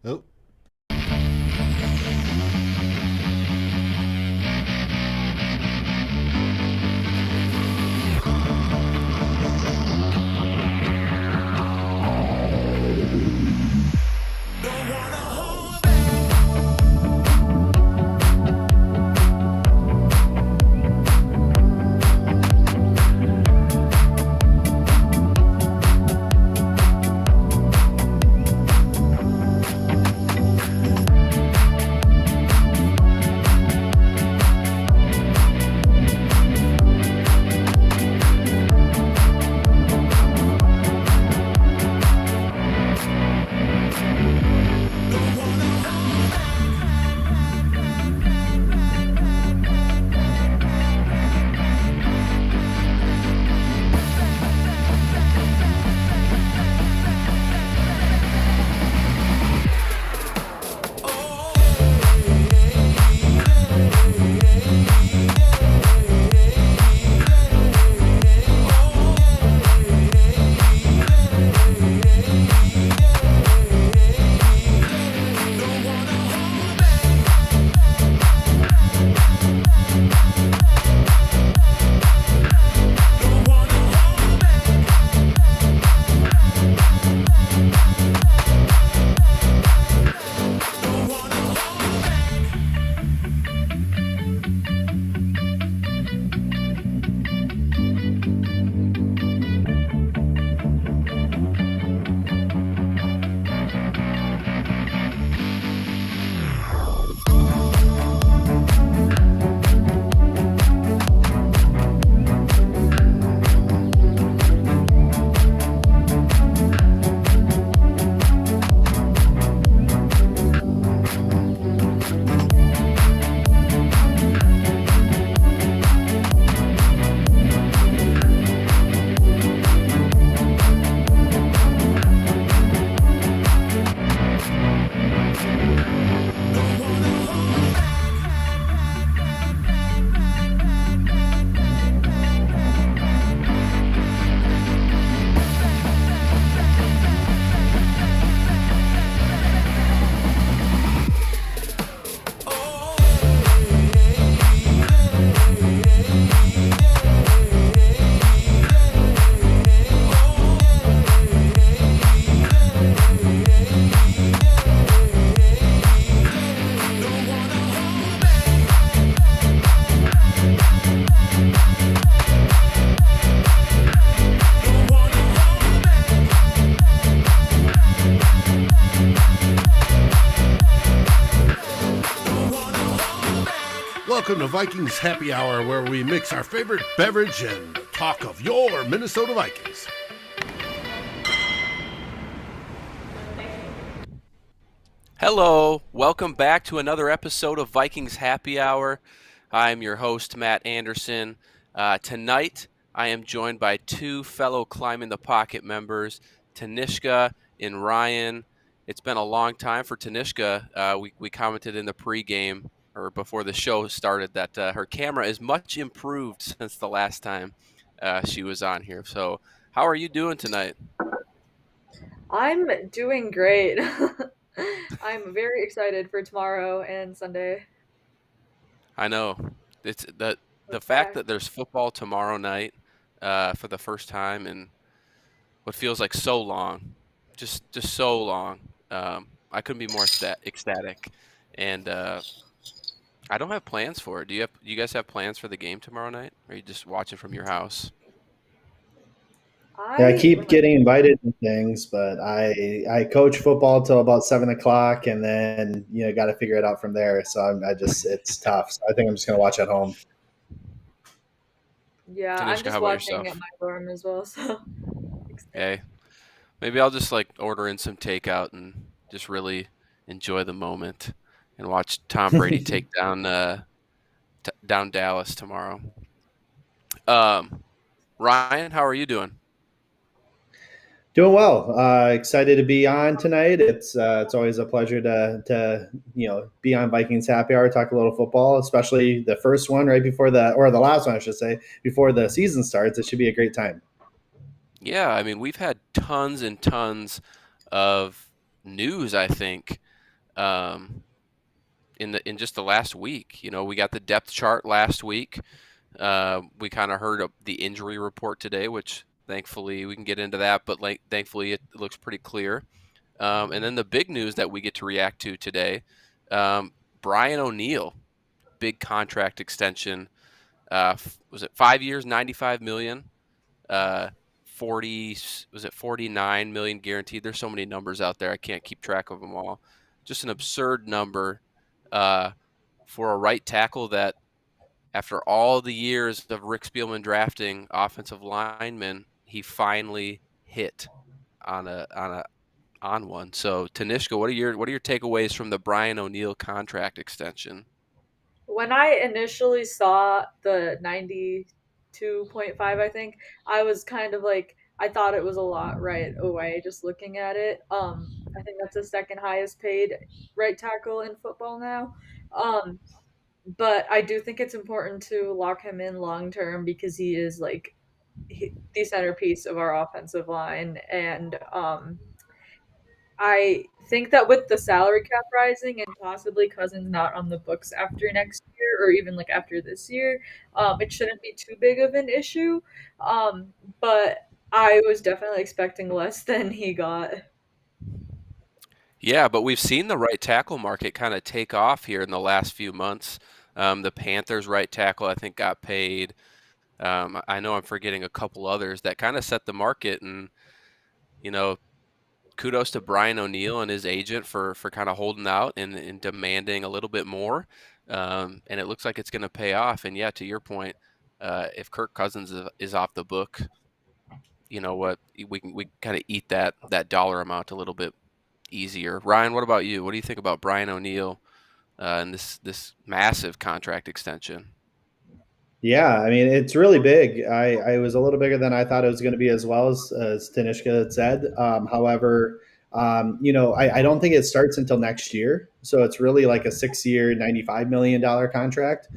Oh, welcome to Vikings Happy Hour, where we mix our favorite beverage and talk of your Minnesota Vikings. Hello, welcome back to another episode of Vikings Happy Hour. I'm your host, Matt Anderson. Tonight, I am joined by two fellow Climb in the Pocket members, Tanishka and Ryan. It's been a long time for Tanishka. We commented in the pregame or before the show started that her camera is much improved since the last time she was on here. So, how are you doing tonight? I'm doing great. I'm very excited for tomorrow and Sunday. I know it's the What's fact back? that there's football tomorrow night for the first time in what feels like so long, just so long. I couldn't be more ecstatic, and I don't have plans for it. Do you guys have plans for the game tomorrow night? Or are you just watching from your house? Yeah, I I keep like getting invited to things, but I coach football till about 7 o'clock, and then got to figure it out from there. So I just it's tough. So I think I'm just gonna watch at home. yeah, I'm Tanishka, how just about watching at yourself? my dorm as well, so excited. Hey, maybe I'll just like order in some takeout and just really enjoy the moment and watch Tom Brady take down down Dallas tomorrow. Um, Ryan, how are you doing? Doing well. Excited to be on tonight. It's always a pleasure to be on Vikings Happy Hour, talk a little football, especially the first one right before the last one I should say before the season starts. It should be a great time. Yeah, I mean, we've had tons and tons of news, I think, in just the last week. We got the depth chart last week. We kind of heard the injury report today, which thankfully we can get into that, but thankfully it looks pretty clear. And then the big news that we get to react to today, Brian O'Neill, big contract extension. Was it 5 years, $95 million? 49 million guaranteed? There's so many numbers out there, I can't keep track of them all. Just an absurd number for a right tackle that, after all the years of Rick Spielman drafting offensive linemen, he finally hit on one. So Tanishka, what are your takeaways from the Brian O'Neill contract extension? When I initially saw the 92.5, I think, I was kind of like, I thought it was a lot right away just looking at it. I think that's the second highest paid right tackle in football now. Um, but I do think it's important to lock him in long term because he is like the centerpiece of our offensive line, and I think that with the salary cap rising and possibly Cousins not on the books after next year or even like after this year, it shouldn't be too big of an issue. But I was definitely expecting less than he got. Yeah, but we've seen the right tackle market kind of take off here in the last few months. The Panthers right tackle, I think, got paid. I know I'm forgetting a couple others that kind of set the market, and kudos to Brian O'Neill and his agent for kind of holding out and demanding a little bit more. And it looks like it's going to pay off. And yeah, to your point, if Kirk Cousins is off the book, you know what, we kind of eat that dollar amount a little bit easier. Ryan, what about you? What do you think about Brian O'Neill and this massive contract extension? Yeah, I mean, it's really big. I was a little bigger than I thought it was going to be, as well as Tanishka had said. However, I don't think it starts until next year. So it's really like a 6-year, $95 million contract,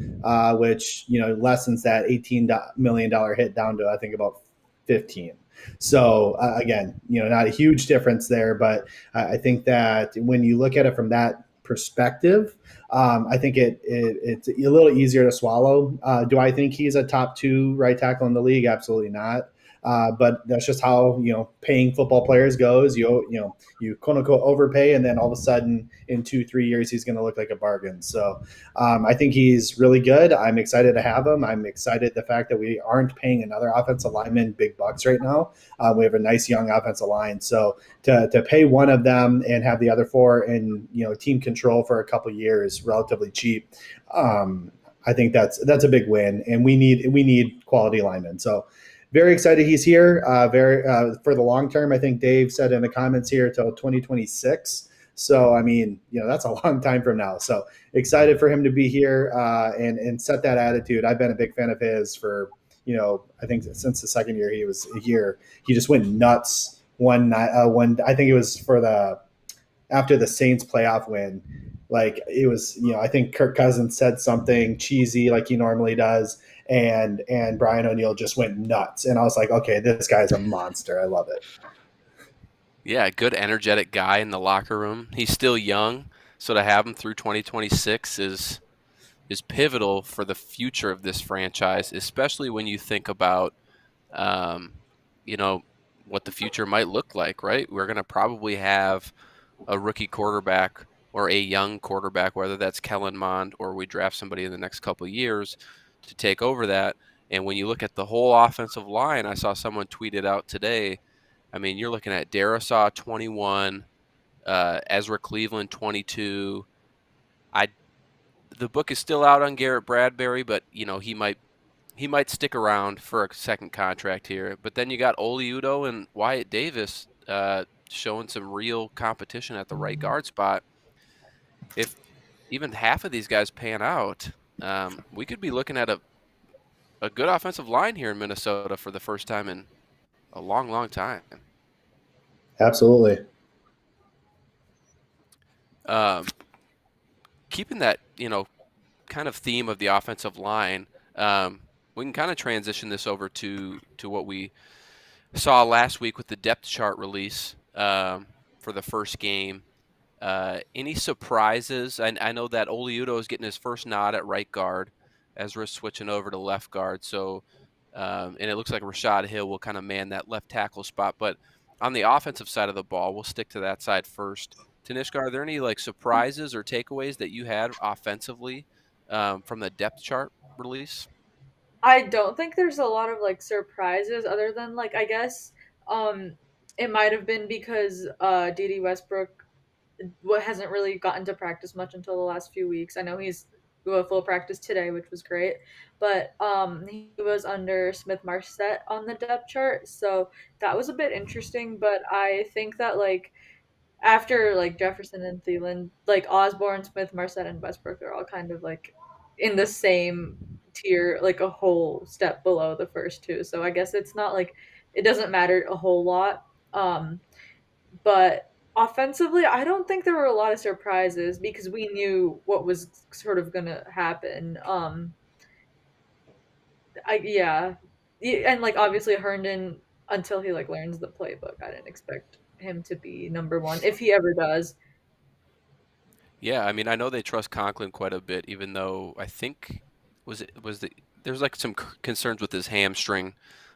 which, lessens that $18 million hit down to, I think, about 15. So again, not a huge difference there, but I think that when you look at it from that perspective, I think it's a little easier to swallow. Do I think he's a top 2 right tackle in the league? Absolutely not. But that's just how paying football players goes. You quote unquote overpay, and then all of a sudden in 2-3 years he's going to look like a bargain. So I think he's really good. I'm excited to have him. I'm excited the fact that we aren't paying another offensive lineman big bucks right now. We have a nice young offensive line, so to pay one of them and have the other 4 in team control for a couple years relatively cheap. I think that's a big win, and we need quality linemen. So very excited he's here. For the long term. I think Dave said in the comments here till 2026. So I mean, that's a long time from now. So excited for him to be here and set that attitude. I've been a big fan of his for I think since the second year he was here. He just went nuts one I think it was after the Saints playoff win. Like it was, I think Kirk Cousins said something cheesy like he normally does, and Brian O'Neill just went nuts. And I was like, okay, this guy's a monster. I love it. Yeah, good energetic guy in the locker room. He's still young, so to have him through 2026 is pivotal for the future of this franchise, especially when you think about what the future might look like, right? We're going to probably have a rookie quarterback or a young quarterback, whether that's Kellen Mond or we draft somebody in the next couple of years to take over that. And when you look at the whole offensive line, I saw someone tweet it out today. I mean, you're looking at Darisaw 21, Ezra Cleveland 22. The book is still out on Garrett Bradbury, but he might stick around for a second contract here. But then you got Oli Udoh and Wyatt Davis showing some real competition at the right guard spot. If even half of these guys pan out, we could be looking at a good offensive line here in Minnesota for the first time in a long, long time. Absolutely. Keeping that, kind of theme of the offensive line, we can kind of transition this over to what we saw last week with the depth chart release for the first game. Any surprises? I know that Oliudo is getting his first nod at right guard. Ezra's switching over to left guard. So, and it looks like Rashad Hill will kind of man that left tackle spot. But on the offensive side of the ball, we'll stick to that side first. Tanishka, are there any like surprises or takeaways that you had offensively from the depth chart release? I don't think there's a lot of like surprises other than like I guess um it might have been because D.D. Westbrook hasn't really gotten to practice much until the last few weeks. I know he's a full practice today, which was great, but he was under Smith Marset on the depth chart, so that was a bit interesting. But I think that like after like Jefferson and Thielen, like Osborne, Smith, Marset, and Westbrook are all kind of like in the same tier, like a whole step below the first two. So I guess it's not like it doesn't matter a whole lot. But offensively, I don't think there were a lot of surprises because we knew what was sort of gonna happen. Yeah, and like obviously Herndon until he like learns the playbook, I didn't expect him to be number one if he ever does. Yeah, I mean, I know they trust Conklin quite a bit, even though I think there's like some concerns with his hamstring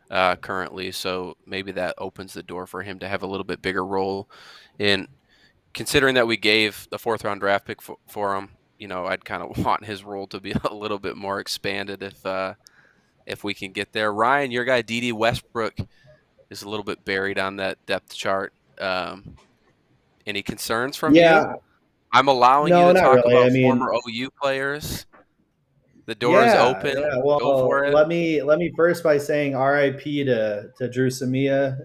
currently, so maybe that opens the door for him to have a little bit bigger role. And considering that we gave the fourth round draft pick for him, I'd kind of want his role to be a little bit more expanded if we can get there. Ryan, your guy D.D. Westbrook is a little bit buried on that depth chart. Any concerns from you? Yeah, I'm allowing you no, to not talk really. I about mean, former OU players. The door is yeah, open. yeah. Go Well, for it. let me first by saying R.I.P. to Drew Samia,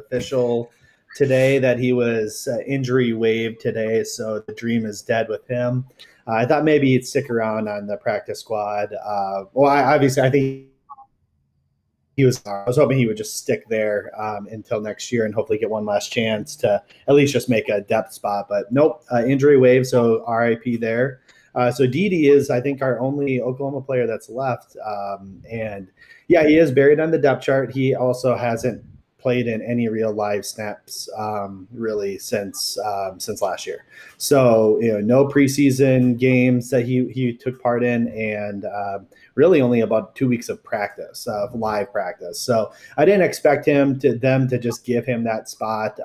official today that he was injury waived today, so the dream is dead with him. I thought maybe he'd stick around on the practice squad. Obviously, I think he was. I was hoping he would just stick there until next year and hopefully get one last chance to at least just make a depth spot. But nope, injury wave. So RIP there. So Dede is, I think, our only Oklahoma player that's left. And yeah, he is buried on the depth chart. He also hasn't played in any real live snaps really since last year. So no preseason games that he took part in, and really only about 2 weeks of practice, of live practice. So I didn't expect them to just give him that spot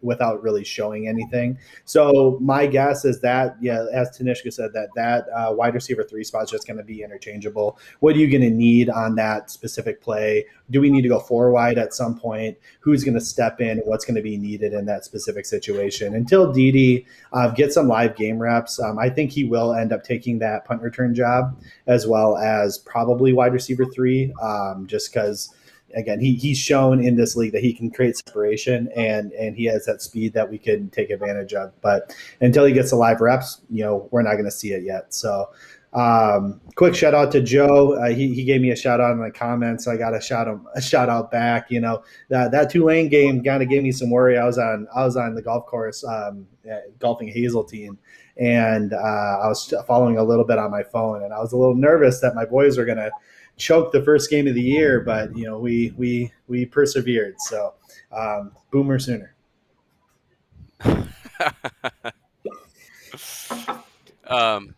without really showing anything. So my guess is that, yeah, as Tanishka said, that wide receiver 3 spot is just going to be interchangeable. What are you going to need on that specific play? Do we need to go 4 wide at some point? Who's going to step in? What's going to be needed in that specific situation? Until Dede gets some live game reps, I think he will end up taking that punt return job as well as probably wide receiver 3, just because, again, he's shown in this league that he can create separation and he has that speed that we can take advantage of. But until he gets the live reps, we're not going to see it yet. So quick shout out to Joe. He gave me a shout out in the comments, so I got to shout out back. That Tulane game kind of gave me some worry. I was on the golf course, golfing Hazeltine, and I was following a little bit on my phone, and I was a little nervous that my boys were gonna choke the first game of the year, but we persevered. So Boomer Sooner.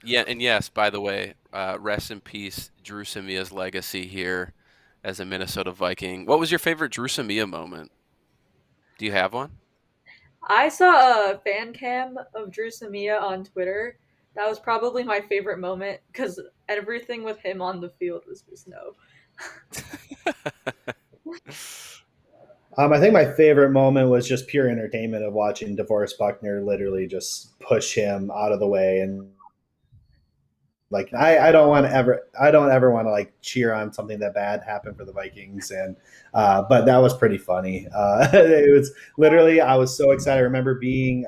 Yeah, and yes, by the way, rest in peace, Drew Samia's legacy here as a Minnesota Viking. What was your favorite Drew Samia moment? Do you have one? I saw a fan cam of Drew Samia on Twitter. That was probably my favorite moment because everything with him on the field was just no. I think my favorite moment was just pure entertainment of watching DeForest Buckner literally just push him out of the way. And like, I don't ever want to like cheer on something that bad happened for the Vikings. And, but that was pretty funny. It was literally, I was so excited. I remember being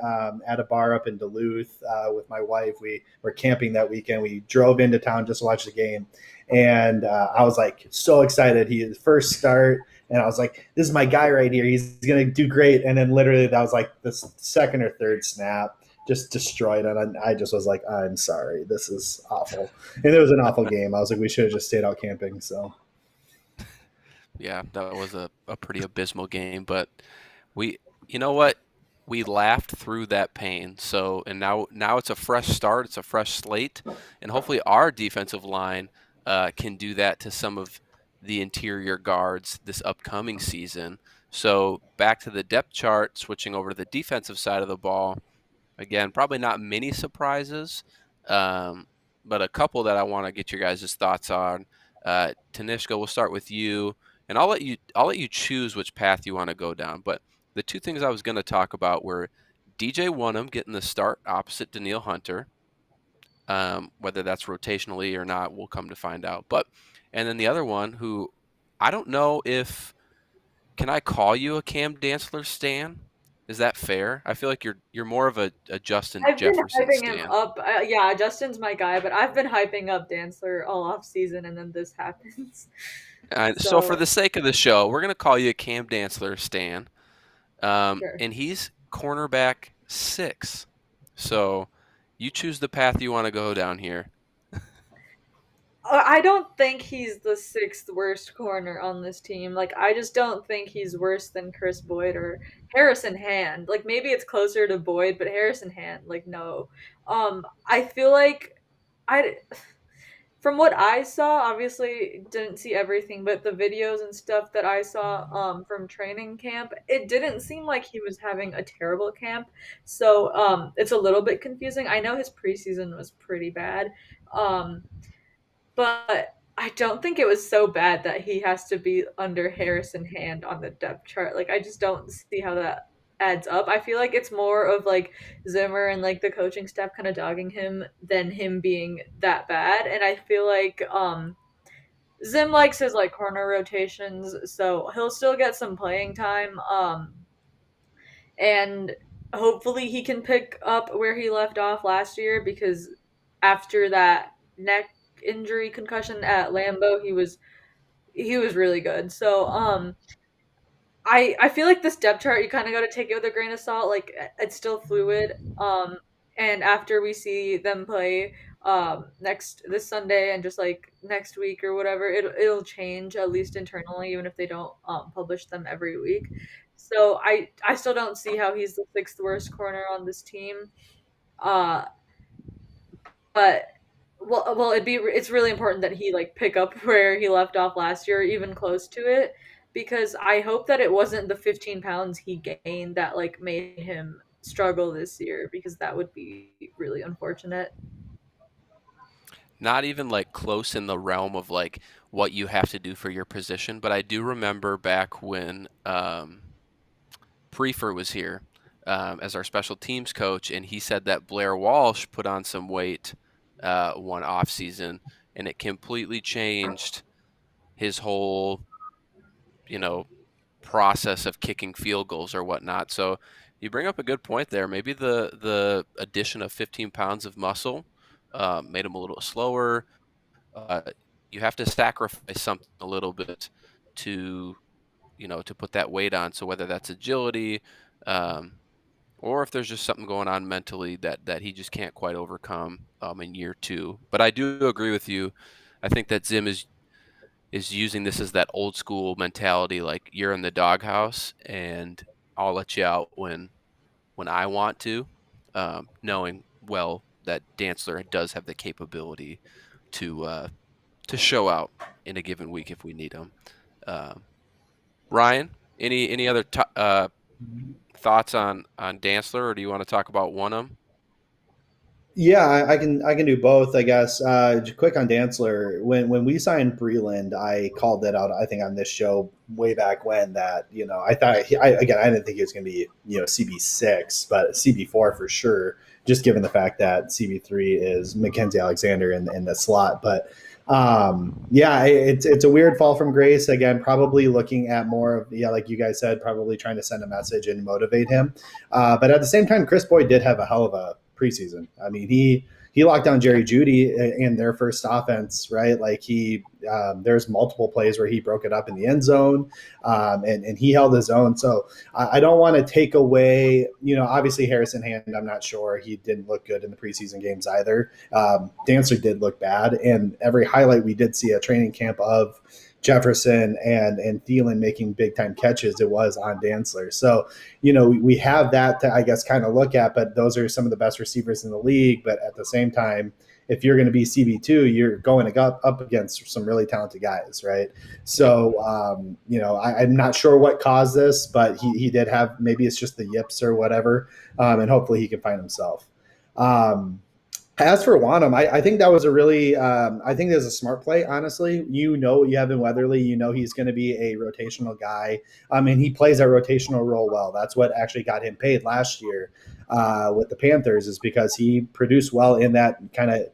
at a bar up in Duluth with my wife. We were camping that weekend. We drove into town just to watch the game. And I was like so excited. His first start. And I was like, this is my guy right here. He's going to do great. And then literally that was like the second or third snap, just destroyed it. And I just was like, I'm sorry. This is awful. And it was an awful game. I was like, we should have just stayed out camping. So, Yeah, that was a pretty abysmal game. But you know what? we laughed through that pain. So, and now it's a fresh start. It's a fresh slate, and hopefully our defensive line can do that to some of the interior guards this upcoming season. So back to the depth chart, switching over to the defensive side of the ball. Again, probably not many surprises, but a couple that I want to get your guys' thoughts on. Tanishka, we'll start with you, and I'll let you choose which path you want to go down. But the two things I was going to talk about were DJ Wonnum getting the start opposite Danielle Hunter. Whether that's rotationally or not, we'll come to find out. And then the other one, who I don't know if, can I call you a Cam Dantzler stan? Is that fair? I feel like you're more of a Justin I've been Jefferson hyping him stan. up. Yeah, Justin's my guy, but I've been hyping up Dantzler all off season, and then this happens. So for So the sake of the show, we're going to call you a Cam Dantzler stan. sure. And he's cornerback 6. So you choose the path you want to go down here. I don't think he's the sixth worst corner on this team. Like, I just don't think he's worse than Chris Boyd or Harrison Hand. Like, maybe it's closer to Boyd, but Harrison Hand, like, no. I feel like I, from what I saw, obviously didn't see everything, but the videos and stuff that I saw from training camp, it didn't seem like he was having a terrible camp. So it's a little bit confusing. I know his preseason was pretty bad. Um, but I don't think it was so bad that he has to be under Harrison Hand on the depth chart. Like, I just don't see how that adds up. I feel like it's more of like Zimmer and like the coaching staff kind of dogging him than him being that bad. And I feel like Zim likes his like corner rotations, so he'll still get some playing time. And hopefully he can pick up where he left off last year, because after that neck injury concussion at Lambeau, he was really good. So I feel like this depth chart, you kind of got to take it with a grain of salt. Like, it's still fluid. And after we see them play next this Sunday and just like next week or whatever, it'll change, at least internally, even if they don't publish them every week. So I still don't see how he's the sixth worst corner on this team. Uh, but well, it's really important that he like pick up where he left off last year, even close to it, because I hope that it wasn't the 15 pounds he gained that like made him struggle this year, because that would be really unfortunate. Not even like close in the realm of like what you have to do for your position, but I do remember back when Prefer was here as our special teams coach, and he said that Blair Walsh put on some weight one off season, and it completely changed his whole, process of kicking field goals or whatnot. So you bring up a good point there. Maybe the addition of 15 pounds of muscle made him a little slower. Uh, you have to sacrifice something a little bit to to put that weight on. So whether that's agility, or if there's just something going on mentally that he just can't quite overcome in year 2. But I do agree with you. I think that Zim is using this as that old school mentality, like you're in the doghouse and I'll let you out when I want to, knowing well that Dantzler does have the capability to show out in a given week if we need him. Ryan, any other thoughts on Dantzler, or do you want to talk about Wonnum? Yeah, I can do both, I guess. Quick on Dantzler. When we signed Breland, I called that out, I think, on this show way back when, that I thought I didn't think he was going to be CB6, but CB4 for sure. Just given the fact that CB3 is Mackenzie Alexander in the slot, but it's a weird fall from grace. Again, probably looking at more of, like you guys said, probably trying to send a message and motivate him. But at the same time, Chris Boyd did have a hell of a preseason. I mean, he locked down Jerry Jeudy in their first offense, right? Like there's multiple plays where he broke it up in the end zone, and he held his own. So I don't want to take away, obviously Harrison Hand, I'm not sure. He didn't look good in the preseason games either. Dantzler did look bad, and every highlight we did see at training camp of Jefferson and Thielen making big time catches, it was on Dantzler. So, we have that to, I guess, kind of look at, but those are some of the best receivers in the league. But at the same time, if you're going to be CB2, you're going up against some really talented guys, right? So, I'm not sure what caused this, but he did have, maybe it's just the yips or whatever, and hopefully he can find himself. As for Wanham, I think that was a really, I think that's a smart play, honestly. What you have in Weatherly. He's going to be a rotational guy. And he plays that rotational role well. That's what actually got him paid last year with the Panthers, is because he produced well in that kind of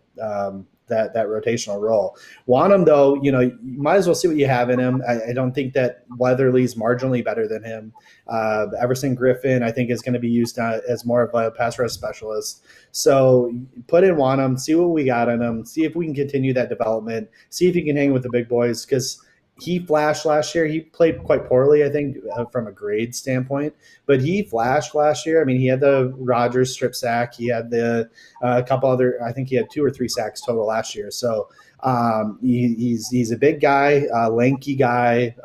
that rotational role. Wanham, though, you might as well see what you have in him. I don't think that Weatherly's marginally better than him. Everson Griffin, I think, is going to be used as more of a pass rush specialist. So put in Wanham, see what we got in him, see if we can continue that development, see if he can hang with the big boys, because he flashed last year. He played quite poorly, I think, from a grade standpoint, but he flashed last year. I mean, he had the Rodgers strip sack. He had the couple other, I think he had 2 or 3 sacks total last year. So he's a big guy, lanky guy,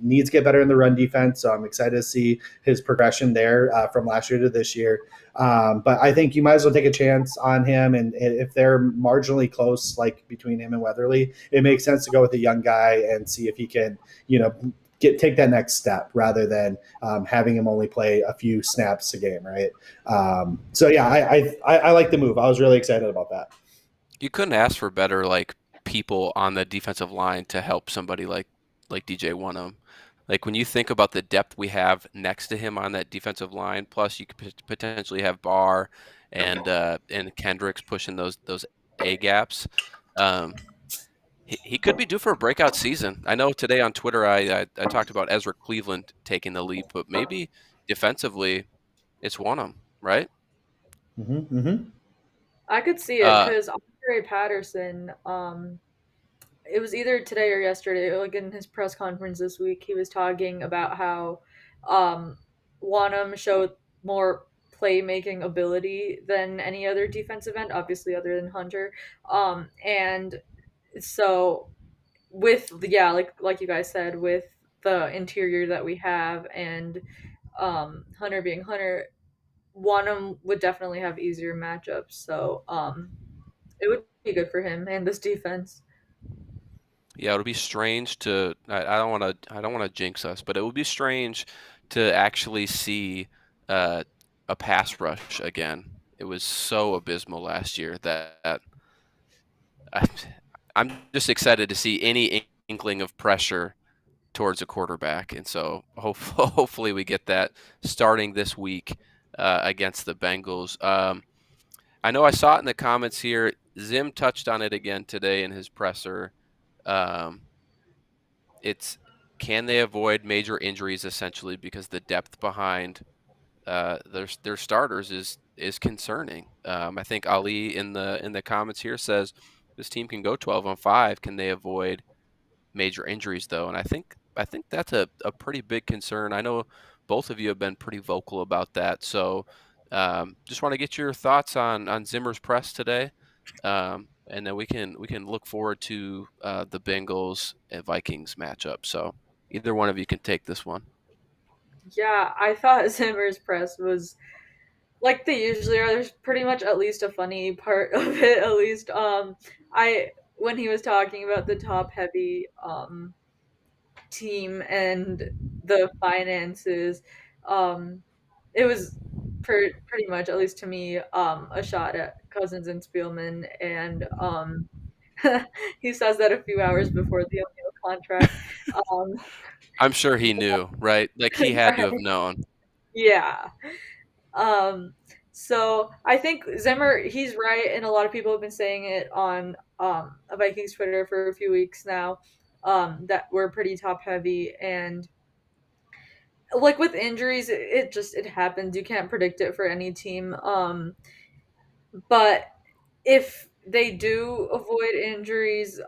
needs to get better in the run defense. So I'm excited to see his progression there from last year to this year. But I think you might as well take a chance on him. And if they're marginally close, like between him and Weatherly, it makes sense to go with a young guy and see if he can, take that next step rather than having him only play a few snaps a game, right? So yeah, I like the move. I was really excited about that. You couldn't ask for better people on the defensive line to help somebody like DJ Wanham. Like when you think about the depth we have next to him on that defensive line, plus you could potentially have Barr and Kendricks pushing those A gaps. He could be due for a breakout season. I know today on Twitter I talked about Ezra Cleveland taking the leap, but maybe defensively it's Wanham, right? Mm-hmm, mm-hmm. I could see it because Andre Patterson, it was either today or yesterday, like in his press conference this week, he was talking about how um, Wanham showed more playmaking ability than any other defensive end, obviously other than Hunter. And so like you guys said, with the interior that we have and Hunter being Hunter, Wanham would definitely have easier matchups. So it would be good for him and this defense. Yeah, it'll be strange to. I don't want to. I don't want to jinx us, but it would be strange to actually see a pass rush again. It was so abysmal last year that I, I'm just excited to see any inkling of pressure towards a quarterback, and so hopefully we get that starting this week against the Bengals. I know I saw it in the comments here. Zim touched on it again today in his presser. Um, it's can they avoid major injuries essentially because the depth behind their starters is concerning. I think Ali in the comments here says this team can go 12-5. Can they avoid major injuries though? And I think that's a pretty big concern. I know both of you have been pretty vocal about that. So just want to get your thoughts on Zimmer's press today. And then we can look forward to the Bengals and Vikings matchup. So either one of you can take this one. Yeah, I thought Zimmer's press was like they usually are. There's pretty much at least a funny part of it. At least, I when he was talking about the top heavy team and the finances, um, it was pretty much, at least to me, a shot at Cousins and Spielman, and he says that a few hours before the O'Neal contract. Um, I'm sure he knew, right? Like he had to have right? known. Yeah. Um, so I think Zimmer, he's right, and a lot of people have been saying it on a Vikings Twitter for a few weeks now. That we're pretty top heavy, and like with injuries, it happens. You can't predict it for any team. But if they do avoid injuries,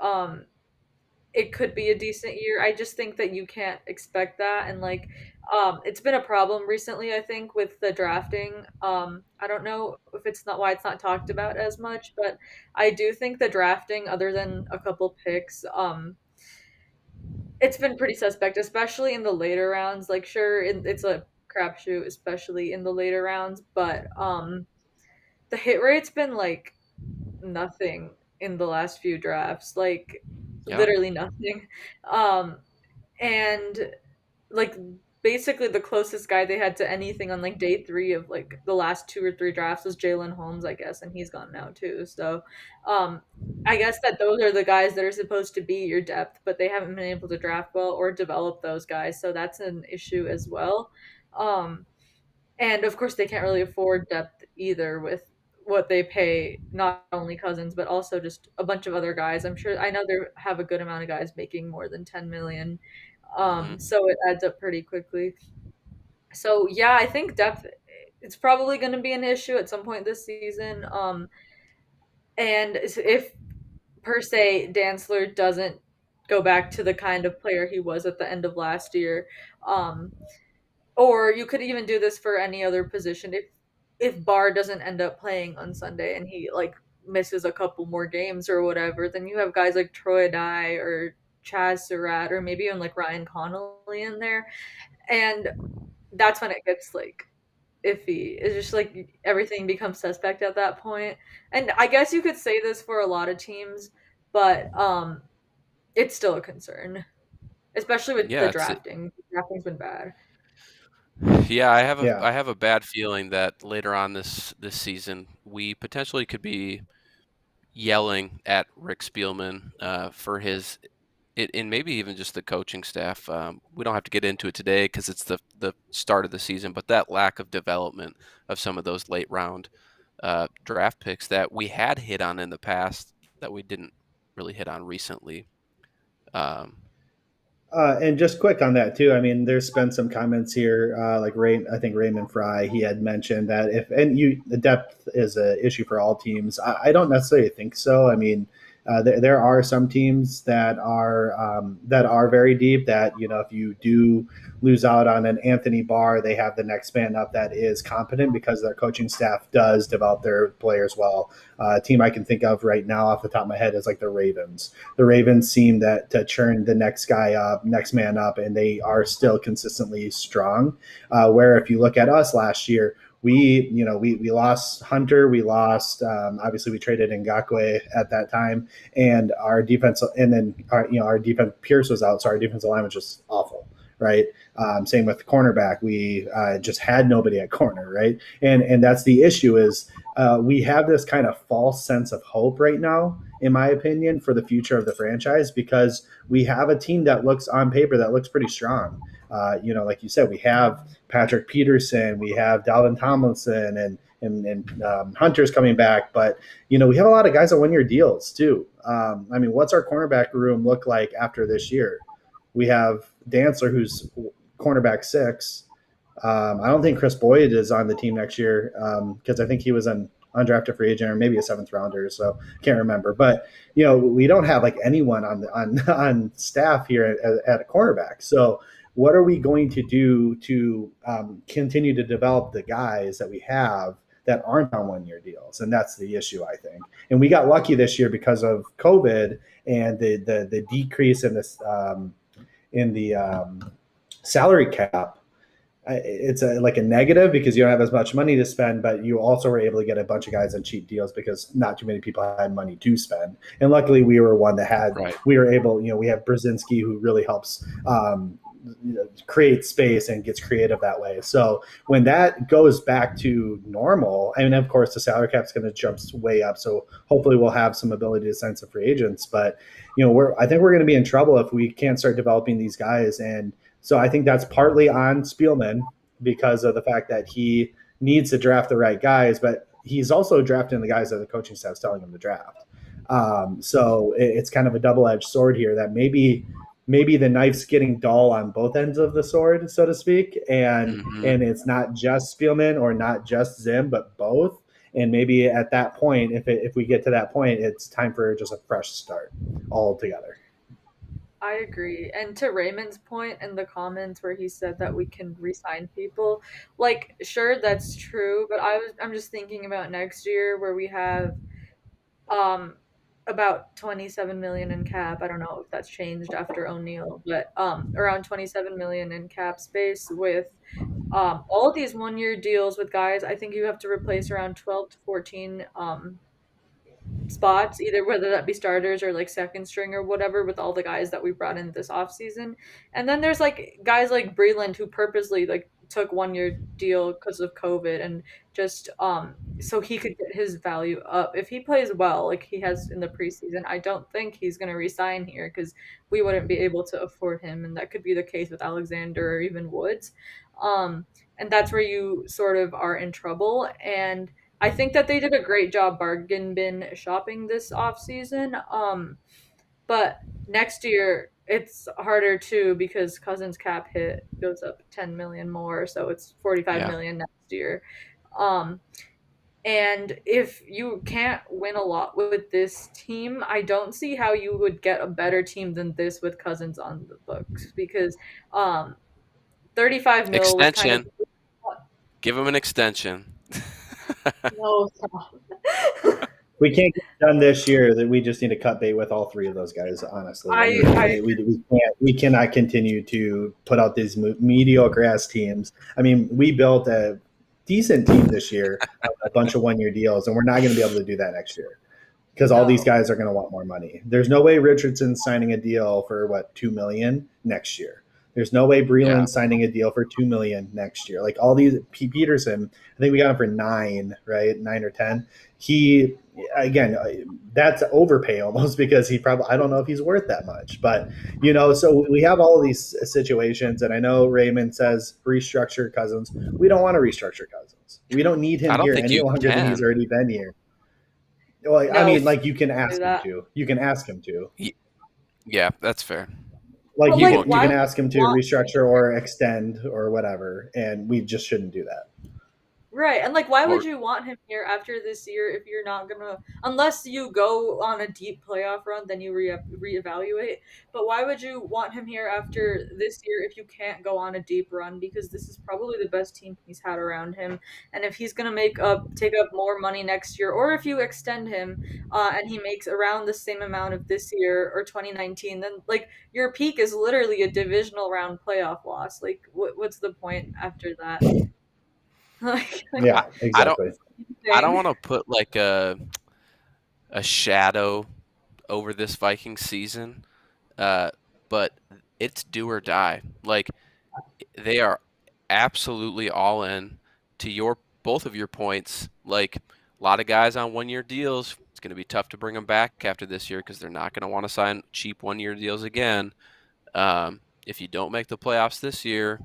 it could be a decent year. I just think that you can't expect that, and like it's been a problem recently, I think, with the drafting. I don't know if it's not why it's not talked about as much, but I do think the drafting, other than a couple picks, It's been pretty suspect, especially in the later rounds. Like, sure, it's a crapshoot, especially in the later rounds, but the hit rate's been like nothing in the last few drafts, like Yeah. literally nothing. Um, and like basically the closest guy they had to anything on like day three of like the last two or three drafts was Jalen Holmes, I guess, and he's gone now too. So, um, I guess that those are the guys that are supposed to be your depth, but they haven't been able to draft well or develop those guys, so that's an issue as well. Um, and of course, they can't really afford depth either with what they pay not only Cousins but also just a bunch of other guys. I know they have a good amount of guys making more than 10 million. Hmm. So it adds up pretty quickly. So yeah, I think depth it's probably going to be an issue at some point this season. And if per se Dantzler doesn't go back to the kind of player he was at the end of last year, um, or you could even do this for any other position. If Barr doesn't end up playing on Sunday and he like misses a couple more games or whatever, then you have guys like Troy Dye or Chaz Surratt or maybe even like Ryan Connolly in there. And that's when it gets like iffy. It's just like everything becomes suspect at that point. And I guess you could say this for a lot of teams, but it's still a concern, especially with the Yeah, it's drafting. Drafting's been bad. yeah. Yeah. I have a bad feeling that later on this season we potentially could be yelling at Rick Spielman for his it, and maybe even just the coaching staff. We don't have to get into it today because it's the start of the season, but that lack of development of some of those late round draft picks that we had hit on in the past that we didn't really hit on recently. Um, And just quick on that too. I mean, there's been some comments here, like I think Raymond Fry, he had mentioned that if and you the depth is an issue for all teams. I don't necessarily think so. I mean, there are some teams that are very deep. That if you do lose out on an Anthony Barr, they have the next man up that is competent because their coaching staff does develop their players well. A team I can think of right now off the top of my head is like the Ravens. The Ravens seem that to churn the next guy up, next man up, and they are still consistently strong. Where if you look at us last year, we lost Hunter, we lost obviously we traded Ngakwe at that time, and our defense, and then our defense Pierce was out, so our defensive line was just awful. Right. Same with cornerback. We just had nobody at corner. Right. And that's the issue is we have this kind of false sense of hope right now, in my opinion, for the future of the franchise because we have a team that looks on paper that looks pretty strong. Like you said, we have Patrick Peterson, we have Dalvin Tomlinson, and Hunter's coming back, but we have a lot of guys on 1 year deals too. I mean, what's our cornerback room look like after this year? We have Dantzler, who's cornerback 6. I don't think Chris Boyd is on the team next year because I think he was an undrafted free agent or maybe a seventh rounder, so can't remember. But we don't have like anyone on staff here at a cornerback. So what are we going to do to continue to develop the guys that we have that aren't on 1 year deals? And that's the issue, I think. And we got lucky this year because of COVID and the decrease in this in the salary cap. It's like a negative because you don't have as much money to spend, but you also were able to get a bunch of guys on cheap deals because not too many people had money to spend. And luckily, we were one that had. right. We were able. We have Brzezinski who really helps create space and gets creative that way. So when that goes back to normal, and of course the salary cap is going to jump way up. So hopefully we'll have some ability to sign some free agents. But I think we're going to be in trouble if we can't start developing these guys. And so I think that's partly on Spielman because of the fact that he needs to draft the right guys, but he's also drafting the guys that the coaching staff is telling him to draft. So it's kind of a double-edged sword here that maybe the knife's getting dull on both ends of the sword, so to speak, and Hmm. it's not just Spielman or not just Zim, but both. And maybe at that point, if we get to that point, it's time for just a fresh start altogether. I agree. And to Raymond's point in the comments where he said that we can resign people, like sure that's true, but I'm just thinking about next year where we have um about 27 million in cap. I don't know if that's changed after O'Neal, but around 27 million in cap space with all of these 1 year deals with guys. I think you have to replace around 12 to 14 spots, either whether that be starters or like second string or whatever, with all the guys that we brought in this offseason. And then there's like guys like Breland who purposely like took 1 year deal because of COVID and just so he could get his value up. If he plays well like he has in the preseason, I don't think he's gonna resign here because we wouldn't be able to afford him, and that could be the case with Alexander or even Woods. And that's where you sort of are in trouble. And I think that they did a great job bargain bin shopping this off season. But next year it's harder too because Cousins cap hit goes up 10 million more, so it's 45 Yeah. million next year. Um, and if you can't win a lot with this team, I don't see how you would get a better team than this with Cousins on the books because 35 mil was kind of Extension. Give him an extension. no stop. We can't get it done this year. That we just need to cut bait with all three of those guys. Honestly, we cannot continue to put out these mediocre ass teams. I mean, we built a decent team this year, a bunch of 1 year deals, and we're not going to be able to do that next year because all these guys are going to want more money. There's no way Richardson's signing a deal for $2 million next year. There's no way Breland's signing a deal for $2 million next year. Like all these, Peterson, I think we got him for 9, right? 9 or 10. He, again, that's overpay almost because he probably, I don't know if he's worth that much, but so we have all of these situations, and I know Raymond says restructure Cousins. We don't want to restructure Cousins. We don't need him here any longer than he's already been here. Well, no, I mean, like you can ask him to. You can ask him to. Yeah, that's fair. Like you can ask him to restructure or extend or whatever, and we just shouldn't do that. Right. And why would you want him here after this year if you're not going to, unless you go on a deep playoff run, then you reevaluate. But why would you want him here after this year if you can't go on a deep run? Because this is probably the best team he's had around him. And if he's going to take up more money next year, or if you extend him and he makes around the same amount of this year or 2019, then your peak is literally a divisional round playoff loss. What's the point after that? Yeah, exactly. I don't want to put a shadow over this Vikings season, but it's do or die. They are absolutely all in. To both of your points, a lot of guys on 1 year deals. It's going to be tough to bring them back after this year because they're not going to want to sign cheap 1 year deals again. If you don't make the playoffs this year.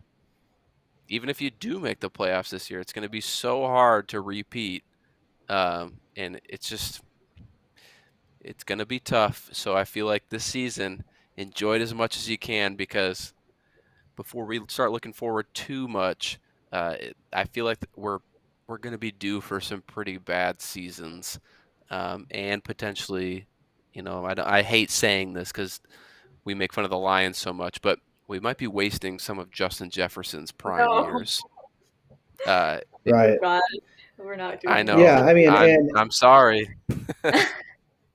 Even if you do make the playoffs this year, it's going to be so hard to repeat. And it's going to be tough. So I feel like this season, enjoy it as much as you can, because before we start looking forward too much, I feel like we're going to be due for some pretty bad seasons. And potentially, I hate saying this because we make fun of the Lions so much, but we might be wasting some of Justin Jefferson's prime years. Right. God, we're not doing I know. Yeah, I mean, I'm sorry.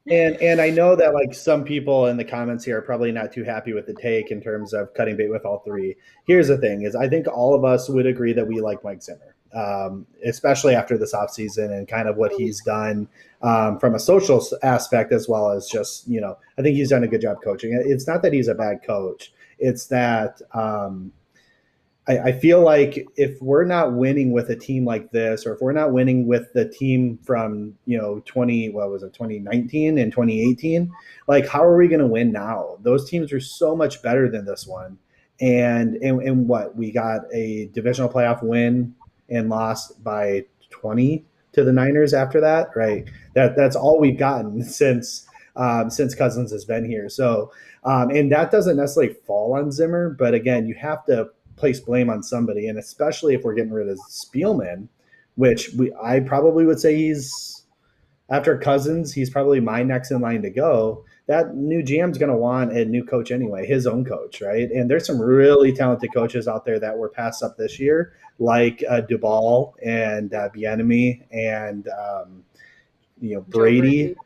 And I know that some people in the comments here are probably not too happy with the take in terms of cutting bait with all three. Here's the thing: is I think all of us would agree that we like Mike Zimmer, especially after this offseason and kind of what he's done from a social aspect as well as just I think he's done a good job coaching. It's not that he's a bad coach. It's that I feel like if we're not winning with a team like this, or if we're not winning with the team from 2019 and 2018, how are we going to win now? Those teams are so much better than this one. And what, we got a divisional playoff win and lost by 20 to the Niners after that, right? That's all we've gotten since Cousins has been here. So, and that doesn't necessarily fall on Zimmer, but again, you have to place blame on somebody, and especially if we're getting rid of Spielman, which I probably would say he's, after Cousins, he's probably my next in line to go. That new GM's going to want a new coach anyway, his own coach, right? And there's some really talented coaches out there that were passed up this year, like Dubal and Bieniemy and Brady.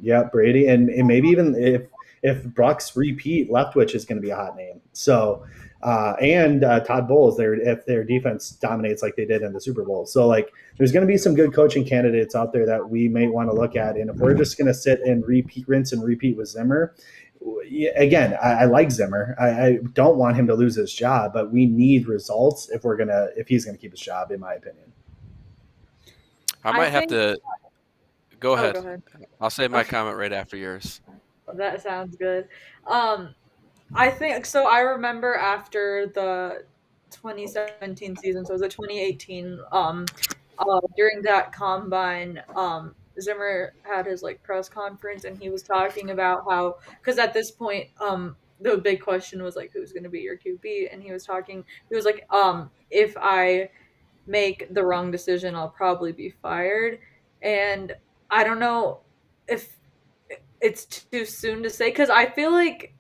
Yeah, Brady, and maybe even if Bucks repeat, Leftwich is going to be a hot name. So, and Todd Bowles, if their defense dominates like they did in the Super Bowl. So, like, there's going to be some good coaching candidates out there that we may want to look at. And if we're just going to sit and rinse and repeat with Zimmer, again, I like Zimmer. I don't want him to lose his job, but we need results if he's gonna keep his job, in my opinion. I might have to go ahead. Go ahead. I'll say my comment right after yours. That sounds good. I think so. I remember after the 2017 season, so it was the 2018. During that combine, Zimmer had his like press conference, and he was talking about how, because at this point, the big question was like, who's going to be your QB, and he was like, if I make the wrong decision, I'll probably be fired, and I don't know if it's too soon to say because I feel like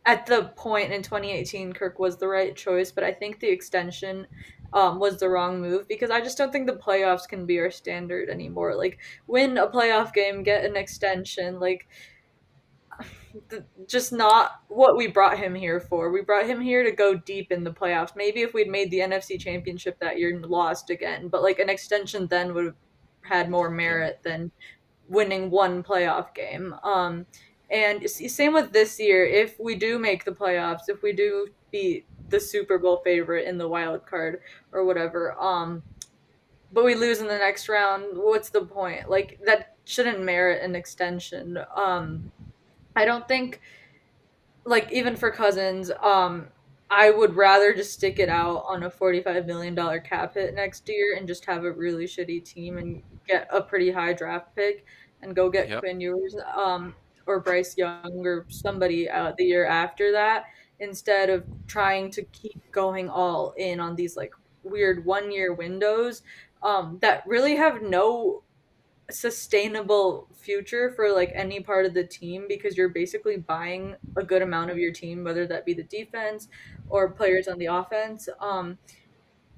at the point in 2018, Kirk was the right choice, but I think the extension was the wrong move because I just don't think the playoffs can be our standard anymore. Like, win a playoff game, get an extension, like, just not what we brought him here for. We brought him here to go deep in the playoffs. Maybe if we'd made the NFC Championship that year and lost again, but like an extension then would have had more merit than winning one playoff game. And same with this year. If we do make the playoffs, if we do beat the Super Bowl favorite in the wild card or whatever, but we lose in the next round, what's the point? Like that shouldn't merit an extension. I don't think like even for Cousins, I would rather just stick it out on a $45 million cap hit next year and just have a really shitty team and get a pretty high draft pick and go get Yep. Quinn Ewers, or Bryce Young or somebody the year after that instead of trying to keep going all in on these like weird 1 year windows that really have no sustainable future for like any part of the team because you're basically buying a good amount of your team, whether that be the defense or players on the offense.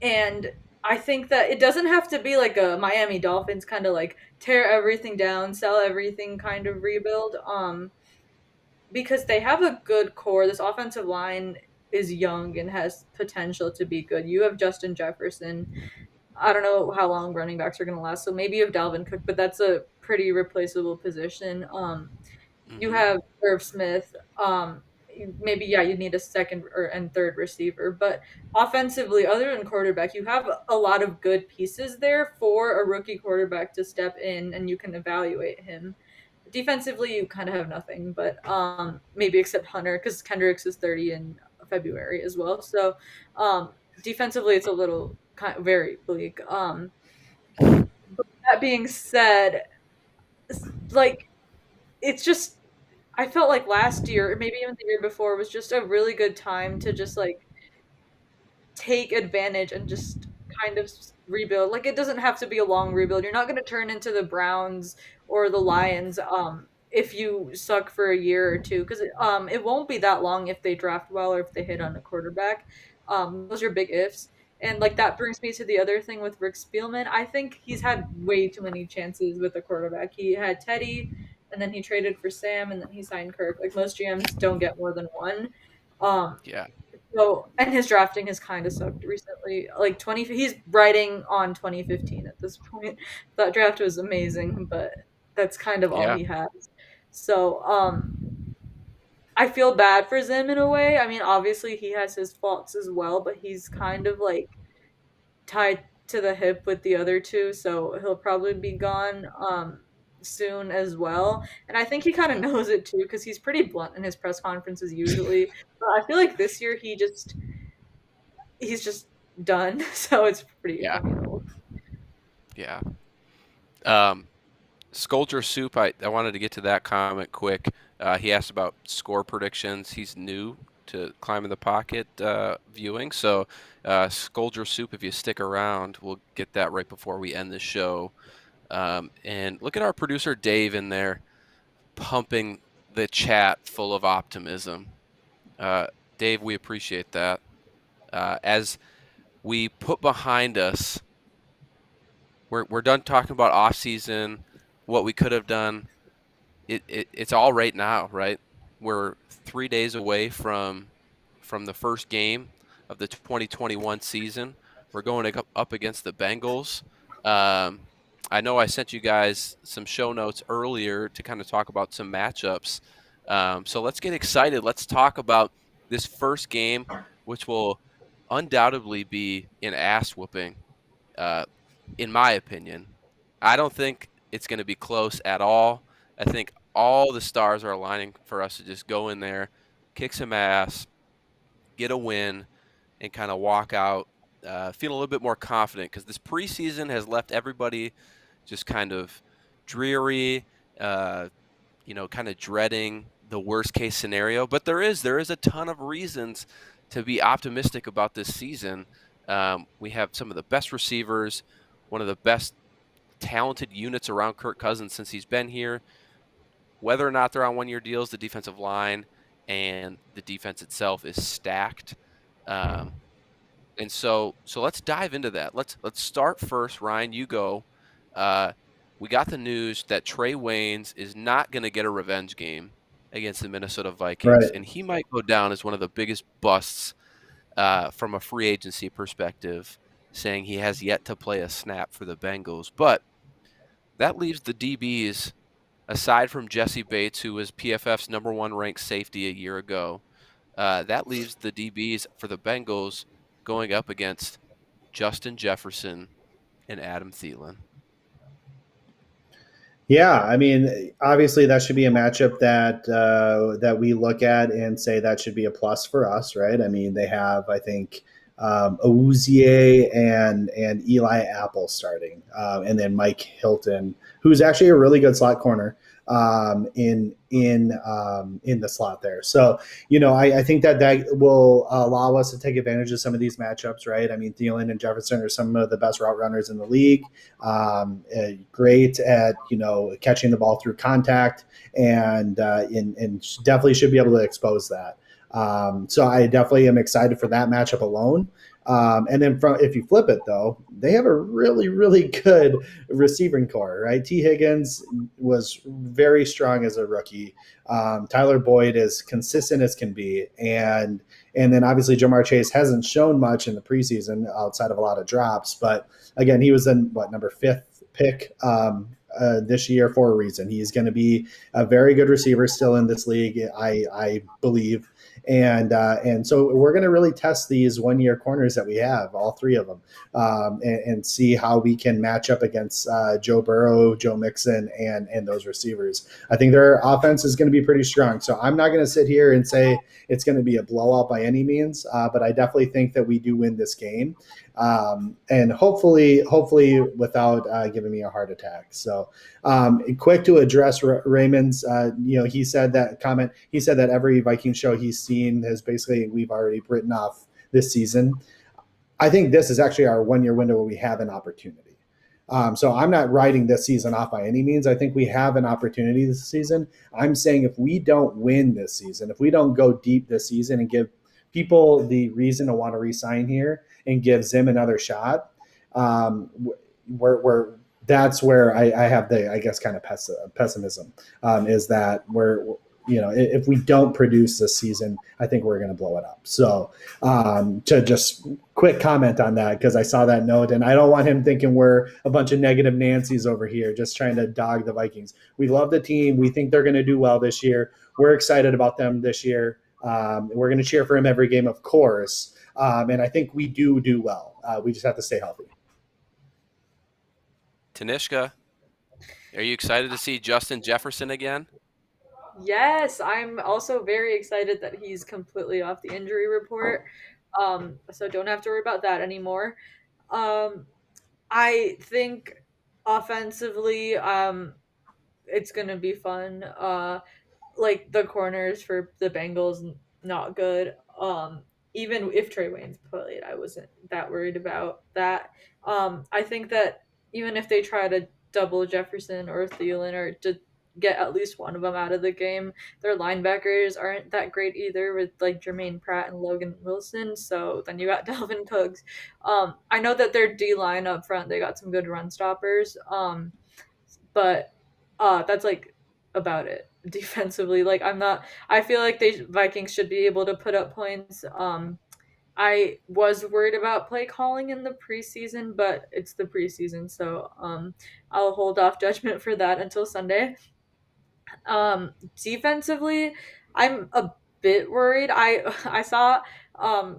And I think that it doesn't have to be like a Miami Dolphins kind of like tear everything down, sell everything kind of rebuild. Because they have a good core. This offensive line is young and has potential to be good. You have Justin Jefferson. I don't know how long running backs are going to last. So maybe you have Dalvin Cook, but that's a pretty replaceable position. You have Irv Smith. Maybe you need a second and third receiver, but offensively, other than quarterback, you have a lot of good pieces there for a rookie quarterback to step in, and you can evaluate him. Defensively, you kind of have nothing, but maybe except Hunter because Kendricks is 30 in February as well. So defensively, it's a little very bleak. But that being said, like it's just I felt like last year, or maybe even the year before, was just a really good time to just like take advantage and just kind of rebuild. Like it doesn't have to be a long rebuild. You're not going to turn into the Browns or the Lions if you suck for a year or two because it won't be that long if they draft well or if they hit on a quarterback. Those are big ifs. And like that brings me to the other thing with Rick Spielman. I think he's had way too many chances with a quarterback. He had Teddy, and then he traded for Sam, and then he signed Kirk. Like most GMs don't get more than one. Yeah. So, and his drafting has kind of sucked recently. Like he's riding on 2015 at this point. That draft was amazing, but that's kind of all Yeah. he has. So, I feel bad for Zim in a way. I mean, obviously he has his faults as well, but he's kind of like tied to the hip with the other two, so he'll probably be gone soon as well. And I think he kind of knows it too because he's pretty blunt in his press conferences usually. But I feel like this year he's just done. So it's pretty Yeah. funny to look. Yeah. Sculpture Soup, I wanted to get to that comment quick. He asked about score predictions. He's new to Climb in the Pocket viewing. So, Sculpture Soup, if you stick around, we'll get that right before we end the show. And look at our producer, Dave, in there pumping the chat full of optimism. Dave, we appreciate that. As we put behind us, we're done talking about off-season, what we could have done. it's all right now, right? We're 3 days away from the first game of the 2021 season. We're going up against the Bengals. Um, I know I sent you guys some show notes earlier to kind of talk about some matchups. So let's get excited. Let's talk about this first game, which will undoubtedly be an ass whooping, uh, in my opinion. I don't think it's going to be close at all. I think all the stars are aligning for us to just go in there, kick some ass, get a win, and kind of walk out feeling a little bit more confident, because this preseason has left everybody just kind of dreary, uh, kind of dreading the worst case scenario. But there is a ton of reasons to be optimistic about this season. We have some of the best receivers, one of the best talented units around Kirk Cousins since he's been here. Whether or not they're on one-year deals, the defensive line and the defense itself is stacked. Um, and so let's dive into that. Let's start first. Ryan, you go. Uh, we got the news that Trey Waynes is not going to get a revenge game against the Minnesota Right. Vikings, and he might go down as one of the biggest busts from a free agency perspective, saying he has yet to play a snap for the Bengals. But that leaves the DBs, aside from Jesse Bates, who was PFF's #1 ranked safety a year ago. That leaves the DBs for the Bengals going up against Justin Jefferson and Adam Thielen. Yeah, I mean, obviously that should be a matchup that we look at and say that should be a plus for us, right? I mean, they have, I think, Awuzie and Eli Apple starting, and then Mike Hilton, who's actually a really good slot corner in the slot there. So I think that will allow us to take advantage of some of these matchups, right? I mean, Thielen and Jefferson are some of the best route runners in the league. Great at catching the ball through contact, and definitely should be able to expose that. So I definitely am excited for that matchup alone. And then if you flip it, though, they have a really, really good receiving core, right? T. Higgins was very strong as a rookie. Tyler Boyd is consistent as can be. And then obviously Jamar Chase hasn't shown much in the preseason outside of a lot of drops. But again, he was in number 5th pick this year for a reason. He's going to be a very good receiver still in this league, I believe. And so we're going to really test these 1-year corners that we have, all 3 of them, and see how we can match up against Joe Burrow, Joe Mixon, and those receivers. I think their offense is going to be pretty strong. So I'm not going to sit here and say it's going to be a blowout by any means, but I definitely think that we do win this game. And hopefully without giving me a heart attack. So quick to address Raymond's, he said that every Viking show he's seen has basically, we've already written off this season. I think this is actually our 1-year window where we have an opportunity. So I'm not writing this season off by any means. I think we have an opportunity this season. I'm saying if we don't win this season, if we don't go deep this season and give people the reason to want to re-sign here and give Zim another shot, that's where I have the, I guess, kind of pessimism, is that if we don't produce this season, I think we're going to blow it up. So to just quick comment on that, because I saw that note, and I don't want him thinking we're a bunch of negative Nancys over here just trying to dog the Vikings. We love the team. We think they're going to do well this year. We're excited about them this year. We're going to cheer for him every game, of course. And I think we do well. We just have to stay healthy. Tanishka, are you excited to see Justin Jefferson again? Yes, I'm also very excited that he's completely off the injury report. So don't have to worry about that anymore. I think offensively, it's gonna be fun. Like the corners for the Bengals, not good. Even if Trey Waynes played, I wasn't that worried about that. I think that even if they try to double Jefferson or Thielen or to get at least one of them out of the game, their linebackers aren't that great either, with like Jermaine Pratt and Logan Wilson. So then you got Dalvin Cooks. I know that their D line up front, they got some good run stoppers. But that's like about it defensively. Like I feel like they Vikings should be able to put up points. I was worried about play calling in the preseason, but it's the preseason, so I'll hold off judgment for that until Sunday. Defensively, I'm a bit worried. I saw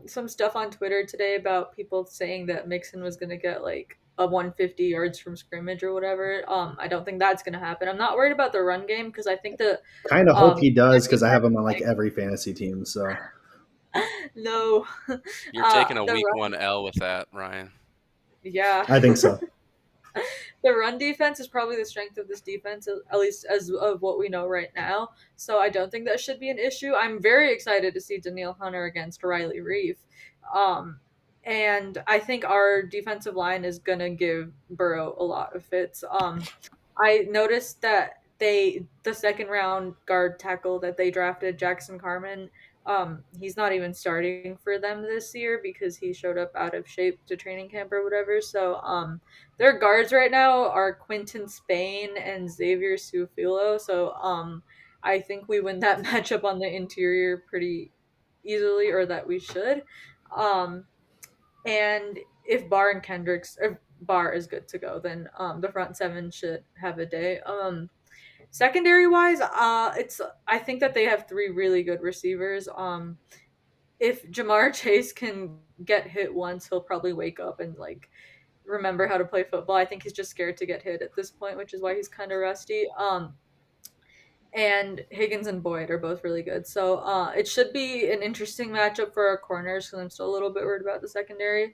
some stuff on Twitter today about people saying that Mixon was gonna get like a 150 yards from scrimmage or whatever. I don't think that's gonna happen. I'm not worried about the run game because I think the Kind of hope he does because I have him on like like every fantasy team. So no, You're taking a the week run, one L with that, Ryan. yeah. I think so. The run defense is probably the strength of this defense, at least as of what we know right now. So I don't think that should be an issue. I'm very excited to see Danielle Hunter against Riley Reef. Um, and I think our defensive line is going to give Burrow a lot of fits. I noticed that the second round guard tackle that they drafted, Jackson Carmen, he's not even starting for them this year because he showed up out of shape to training camp or whatever. So their guards right now are Quinton Spain and Xavier Suafilo. So I think we win that matchup on the interior pretty easily, or that we should. Um, and if Barr is good to go, then the front seven should have a day. Secondary wise, it's I think that they have three really good receivers. If Jamar Chase can get hit once, he'll probably wake up and like remember how to play football. I think he's just scared to get hit at this point, which is why he's kind of rusty. And Higgins and Boyd are both really good. So it should be an interesting matchup for our corners because I'm still a little bit worried about the secondary.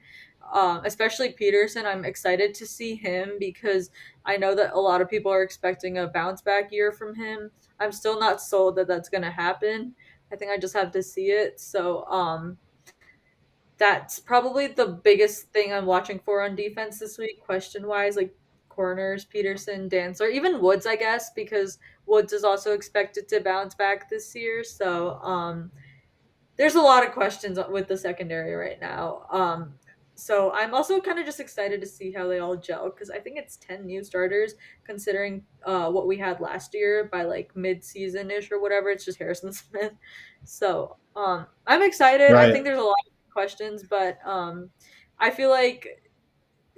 Especially Peterson. I'm excited to see him because I know that a lot of people are expecting a bounce back year from him. I'm still not sold that that's going to happen. I think I just have to see it. So that's probably the biggest thing I'm watching for on defense this week, question wise, like corners, Peterson, Dantzler, even Woods, I guess, because Woods is also expected to bounce back this year. So there's a lot of questions with the secondary right now. So I'm also kind of just excited to see how they all gel because I think it's 10 new starters considering what we had last year by like mid-season ish or whatever. It's just Harrison Smith. So I'm excited. I Right. think there's a lot of questions, but I feel like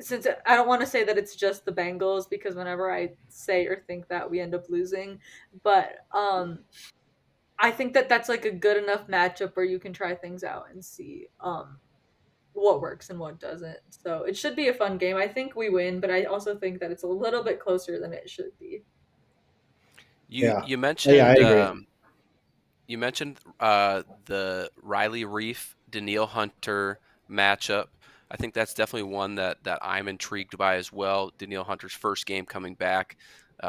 since I don't want to say that it's just the Bengals because whenever I say or think that we end up losing, but I think that that's like a good enough matchup where you can try things out and see what works and what doesn't. So it should be a fun game. I think we win, but I also think that it's a little bit closer than it should be. You Yeah. you Yeah, I mentioned agree. the Riley Reef Daniil Hunter matchup. I think that's definitely one that I'm intrigued by as well. Daniil Hunter's first game coming back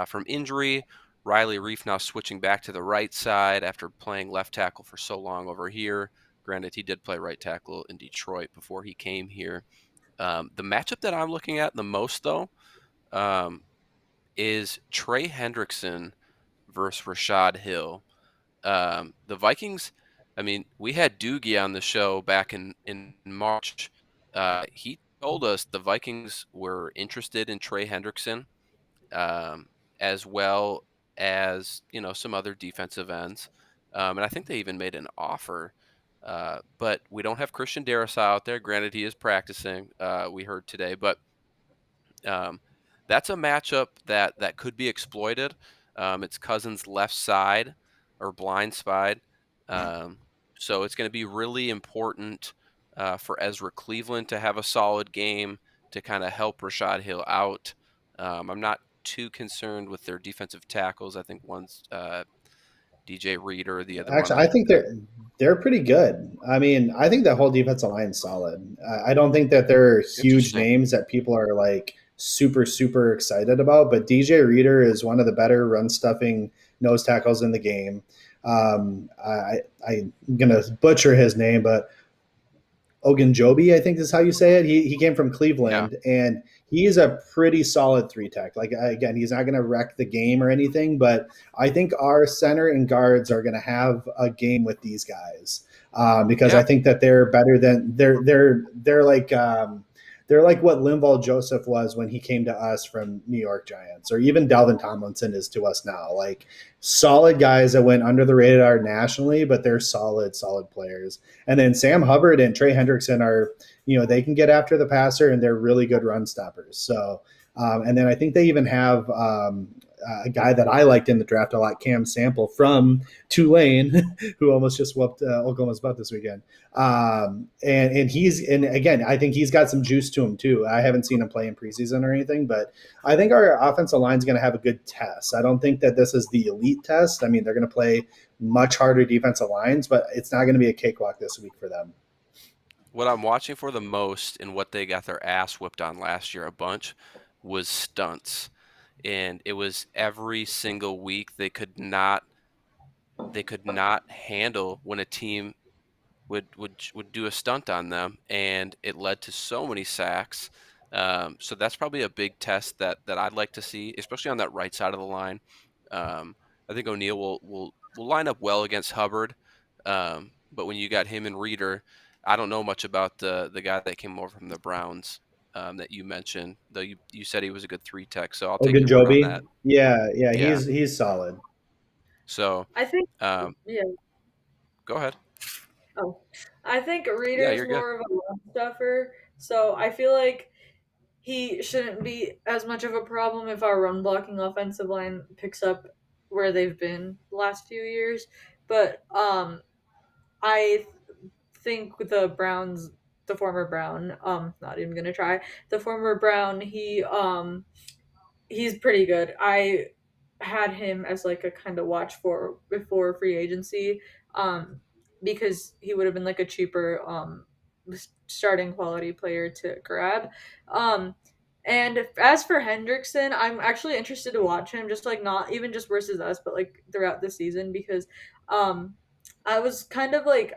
from injury. Riley Reef now switching back to the right side after playing left tackle for so long over here. Granted, he did play right tackle in Detroit before he came here. The matchup that I'm looking at the most, though, um, is Trey Hendrickson versus Rashad Hill. The Vikings, I mean, we had Doogie on the show back in March. He told us the Vikings were interested in Trey Hendrickson, um, as well as, some other defensive ends. And I think they even made an offer. But we don't have Christian Darrisaw out there. Granted, he is practicing, we heard today, but um, that's a matchup that could be exploited. It's Cousins' left side or blind side, um, so it's going to be really important for Ezra Cleveland to have a solid game to kind of help Rashad Hill out. I'm not too concerned with their defensive tackles. I think one's DJ Reader, the other one. Actually, I think they're pretty good. I mean, I think that whole defensive line is solid. I don't think that they're huge Interesting. names that people are like super excited about. But DJ Reader is one of the better run stuffing nose tackles in the game. I'm gonna butcher his name, but Ogunjobi, I think is how you say it. He came from Yeah. Cleveland, and he's a pretty solid three tech. Like again, he's not going to wreck the game or anything, but I think our center and guards are going to have a game with these guys because I Yeah. think that they're better than they're like they're like what Linval Joseph was when he came to us from New York Giants, or even Dalvin Tomlinson is to us now. Like solid guys that went under the radar nationally, but they're solid players. And then Sam Hubbard and Trey Hendrickson are, they can get after the passer and they're really good run stoppers. So, and then I think they even have a guy that I liked in the draft a lot, Cam Sample from Tulane, who almost just whooped Oklahoma's butt this weekend. And again, I think he's got some juice to him too. I haven't seen him play in preseason or anything, but I think our offensive line is going to have a good test. I don't think that this is the elite test. I mean, they're going to play much harder defensive lines, but it's not going to be a cakewalk this week for them. What I'm watching for the most and what they got their ass whipped on last year a bunch was stunts. And it was every single week they could not handle when a team would do a stunt on them, and it led to so many sacks. So that's probably a big test that I'd like to see, especially on that right side of the line. I think O'Neal will line up well against Hubbard, but when you got him and Reeder, I don't know much about the guy that came over from the Browns that you mentioned, though you said he was a good 3-tech, so I'll take your word on that. Yeah, Yeah. he's solid. So I think, yeah. Go ahead. Oh, I think Reeder's more of a run stuffer, so I feel like he shouldn't be as much of a problem if our run blocking offensive line picks up where they've been the last few years. But I think the Browns, the former Brown, not even gonna try, the former Brown, he's pretty good. I had him as like a kind of watch for before free agency, because he would have been like a cheaper starting quality player to grab. And as for Hendrickson, I'm actually interested to watch him, just like not even just versus us, but like throughout the season, because I was kind of like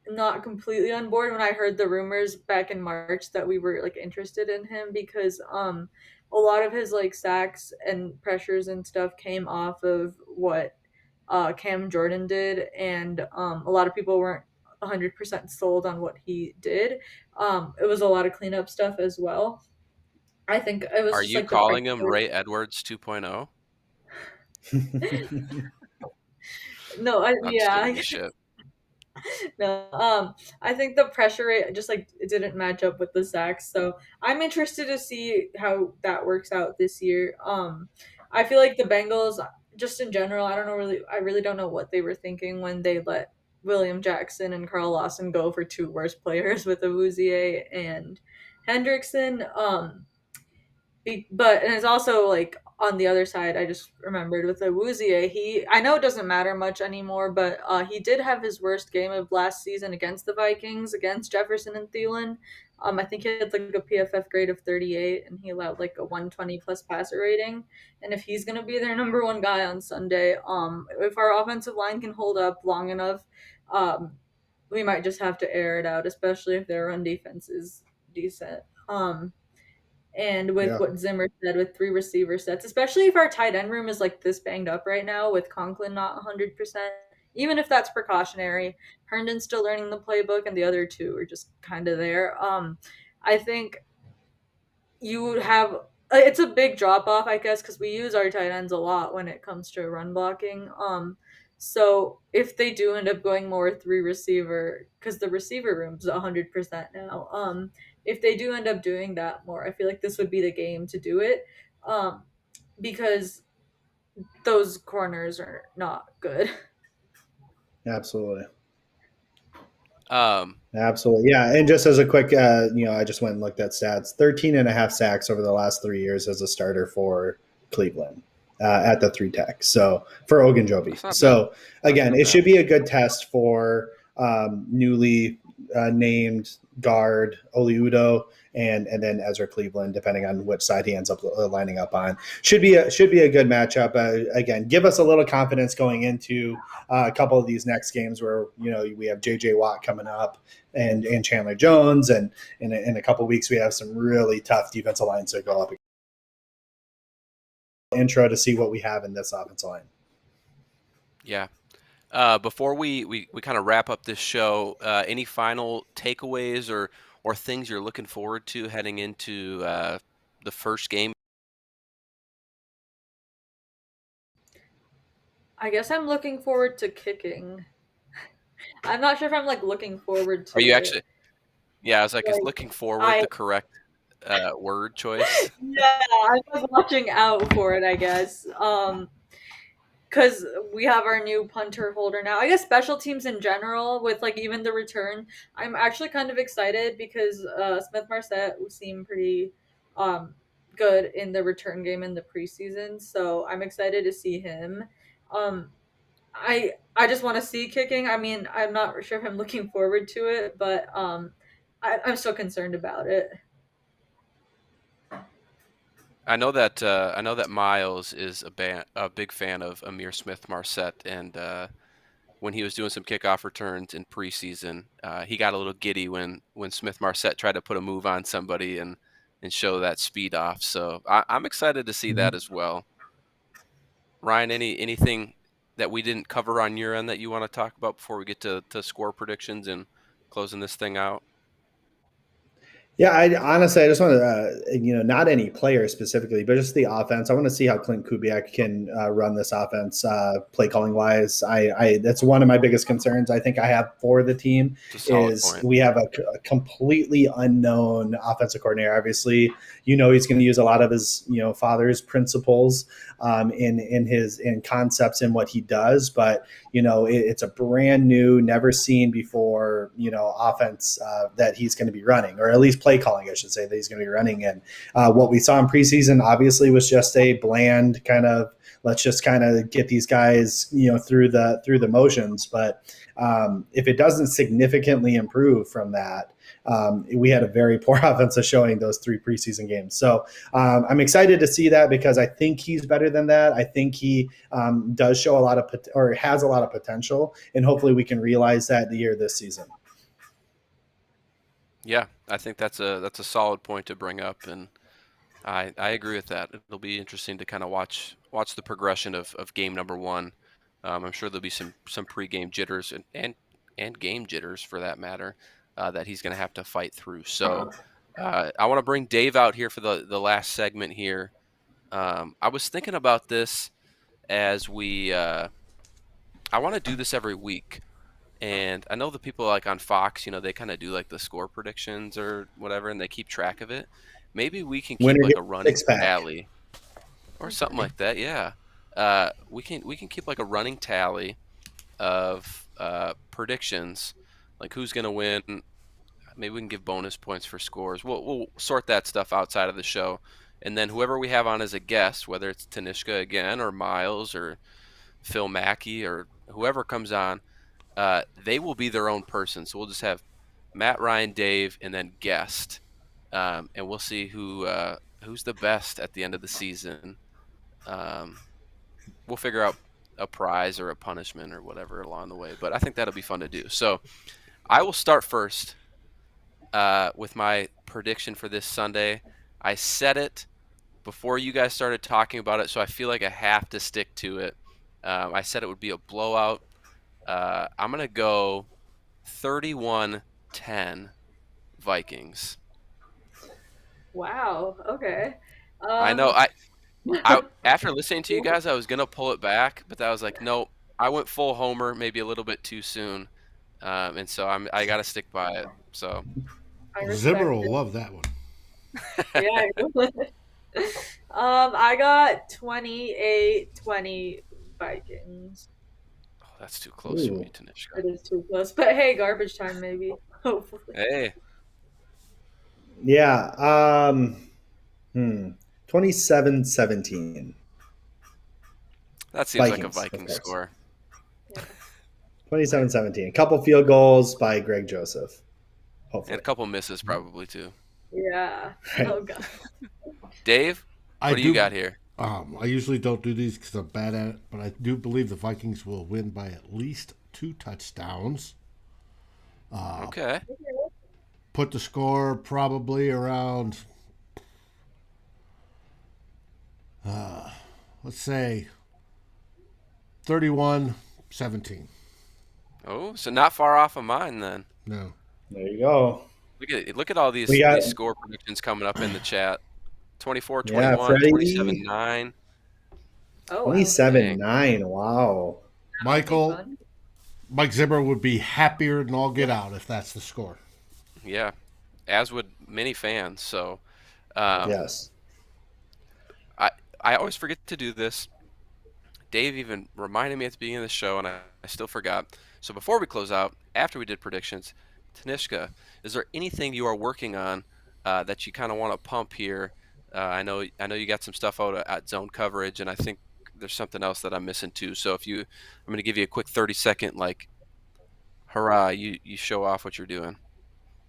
not completely on board when I heard the rumors back in March that we were like interested in him, because a lot of his like sacks and pressures and stuff came off of what Cam Jordan did, and a lot of people weren't 100% sold on what he did. It was a lot of cleanup stuff as well. I think it was Are just you like calling him Ray Edwards 2.0? No, I'm just giving you shit. No, I think the pressure rate just like it didn't match up with the sacks. So I'm interested to see how that works out this year. I feel like the Bengals, just in general, I really don't know what they were thinking when they let William Jackson and Carl Lawson go for two worst players with Awuzie and Hendrickson. But and it's also like on the other side, I just remembered with Awuzie, I know it doesn't matter much anymore, but he did have his worst game of last season against the Vikings, against Jefferson and Thielen. I think he had like a PFF grade of 38, and he allowed like a 120 plus passer rating. And if he's gonna be their number one guy on Sunday, if our offensive line can hold up long enough, we might just have to air it out, especially if their run defense is decent. And with what Zimmer said, with 3 receiver sets, especially if our tight end room is like this banged up right now with Conklin not 100%, even if that's precautionary, Herndon's still learning the playbook and the other two are just kind of there. I think you would have it's a big drop off, I guess, because we use our tight ends a lot when it comes to run blocking. So if they do end up going more 3 receiver, because the receiver room's 100% now, if they do end up doing that more, I feel like this would be the game to do it, because those corners are not good. Absolutely. Absolutely. Yeah. And just as a quick, I just went and looked at stats, 13 and a half sacks over the last 3 years as a starter for Cleveland at the 3-tech. So for Ogunjobi. So again, it should be a good test for newly named guard Oliudo and then Ezra Cleveland, depending on which side he ends up lining up on. Should be a good matchup. Again, give us a little confidence going into a couple of these next games where we have JJ Watt coming up and Chandler Jones, and in a couple of weeks we have some really tough defensive lines to go up. Intro to see what we have in this offensive line. Yeah. Before we kind of wrap up this show, any final takeaways or or things you're looking forward to heading into the first game? I guess I'm looking forward to kicking. I'm not sure if I'm like looking forward Are to you it. actually? Yeah, I was like, is Like looking forward I the correct word choice? yeah, I'm just watching out for it, I guess. Because we have our new punter holder now. I guess special teams in general, with like even the return, I'm actually kind of excited because Smith Marset seemed pretty um, good in the return game in the preseason. So I'm excited to see him. Um, I just want to see kicking. I mean, I'm not sure if I'm looking forward to it, but I'm still concerned about it. I know that Miles is a big fan of Amir Smith Marset, and when he was doing some kickoff returns in preseason, he got a little giddy when Smith Marset tried to put a move on somebody and show that speed off. So I'm excited to see that Mhm. as well. Ryan, anything that we didn't cover on your end that you want to talk about before we get to score predictions and closing this thing out? Yeah, I honestly, I just want to, not any player specifically, but just the offense. I want to see how Clint Kubiak can run this offense, play calling wise. That's one of my biggest concerns. I think I have for the team It's a solid is point. we have a completely unknown offensive coordinator. Obviously, he's going to use a lot of his father's principles in concepts in what he does, but it's a brand new, never seen before, offense that he's going to be running, or at least play calling, I should say, that he's going to be running. And what we saw in preseason, obviously, was just a bland kind of, let's just kind of get these guys, through the motions. But if it doesn't significantly improve from that, we had a very poor offensive showing those 3 preseason games. So I'm excited to see that because I think he's better than that. I think he does show a lot of or has a lot of potential, and hopefully we can realize that this season. Yeah, I think that's a solid point to bring up, and I agree with that. It'll be interesting to kind of watch the progression of game number one. I'm sure there'll be some pregame jitters and game jitters for that matter that he's going to have to fight through. So I want to bring Dave out here for the last segment here. I was thinking about this as I want to do this every week. And I know the people like on Fox, they kind of do like the score predictions or whatever, and they keep track of it. Maybe we can keep Winner like gets a a running 6-pack. tally or something like that. Yeah, we can keep like a running tally of predictions, like who's gonna win. Maybe we can give bonus points for scores. We'll sort that stuff outside of the show, and then whoever we have on as a guest, whether it's Tanishka again or Miles or Phil Mackey or whoever comes on, they will be their own person. So we'll just have Matt, Ryan, Dave, and then guest, and we'll see who's the best at the end of the season. We'll figure out a prize or a punishment or whatever along the way. But I think that'll be fun to do. So I will start first with my prediction for this Sunday. I said it before you guys started talking about it, so I feel like I have to stick to it. I said it would be a blowout. I'm going to go 31-10 Vikings. Wow. Okay. I know. Um. I after listening to you guys, I was gonna pull it back, but I was like, nope. I went full homer, maybe a little bit too soon, and so I got to stick by it. So I Zimmer respect will it. love that one. Yeah. I got 28-20 Vikings. oh, that's too close for Ooh. me, Tanishka. It is too close, but hey, garbage time maybe. Hopefully. Hey, Yeah. 27-17 that seems like a Vikings, of Viking course. score. Yeah. 27-17. A couple field goals by Greg Joseph, And hopefully. a couple misses probably too. Yeah. Right. Oh god. Dave, what do you got here? I usually don't do these because I'm bad at it, but I do believe the Vikings will win by at least 2 touchdowns. Okay. Put the score probably around, let's say, 31-17. Oh, so not far off of mine then. No. There you go. Look at all these score predictions coming up in the chat. 24-21, 27-9. Oh, 27-9. Wow. Mike Zimmer would be happier than all get out if that's the score. Yeah, as would many fans. So, yes. I always forget to do this. Dave even reminded me at the beginning of the show, and I still forgot. So before we close out, after we did predictions, Tanishka, is there anything you are working on that you kind of want to pump here? I know you got some stuff out at zone coverage, and I think there's something else that I'm missing too. So I'm going to give you a quick 30-second, hurrah, you show off what you're doing.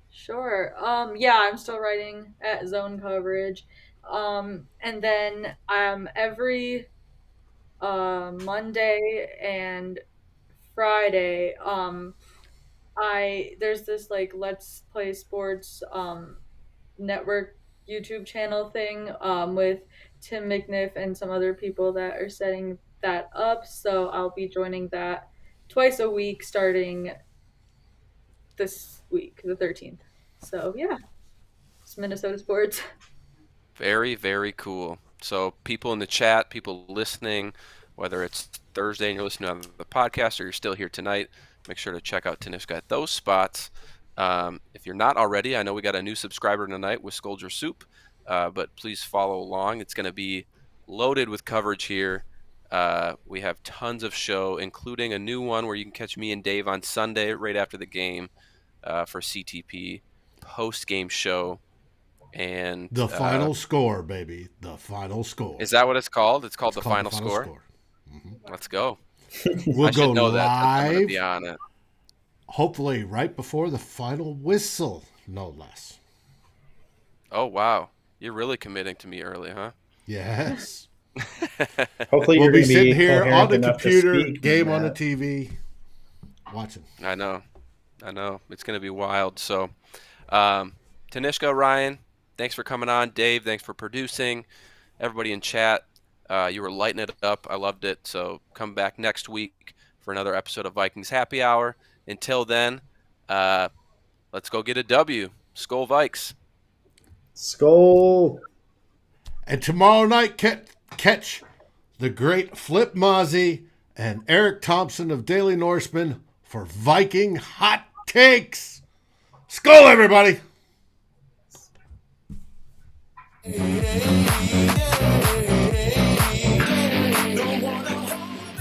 Sure. Yeah, I'm still writing at zone coverage. And then every Monday and Friday, there's this Let's Play Sports network YouTube channel thing with Tim McNiff and some other people that are setting that up. So I'll be joining that twice a week starting this week, the 13th. So yeah, it's Minnesota sports. Very, very cool. So people in the chat, people listening, whether it's Thursday and you're listening to the podcast or you're still here tonight, make sure to check out Tanishka at those spots. If you're not already, I know we got a new subscriber tonight with Scoldger Soup, but please follow along. It's going to be loaded with coverage here. We have tons of show, including a new one where you can catch me and Dave on Sunday right after the game for CTP post-game show. And the final score, baby. The final score. Is that what it's called? It's called the final score? Mm-hmm. Let's go. We'll go know live. That. Be on it. Hopefully right before the final whistle, no less. Oh, wow. You're really committing to me early, huh? Yes. Hopefully we'll you're be sitting here on the enough computer, speak, game on the TV, watching. I know. It's going to be wild. So, Tanishka, Ryan, thanks for coming on. Dave, thanks for producing. Everybody in chat, you were lighting it up. I loved it. So come back next week for another episode of Vikings Happy Hour. Until then, let's go get a W. Skol Vikes. Skol. And tomorrow night, catch the great Flip Mozzie and Eric Thompson of Daily Norseman for Viking Hot Takes. Skol, everybody.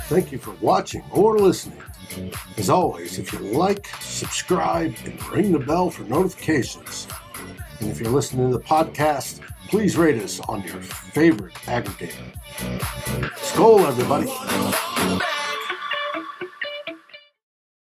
Thank you for watching or listening. As always, if you like, subscribe, and ring the bell for notifications. And if you're listening to the podcast, please rate us on your favorite aggregator. Skol, everybody.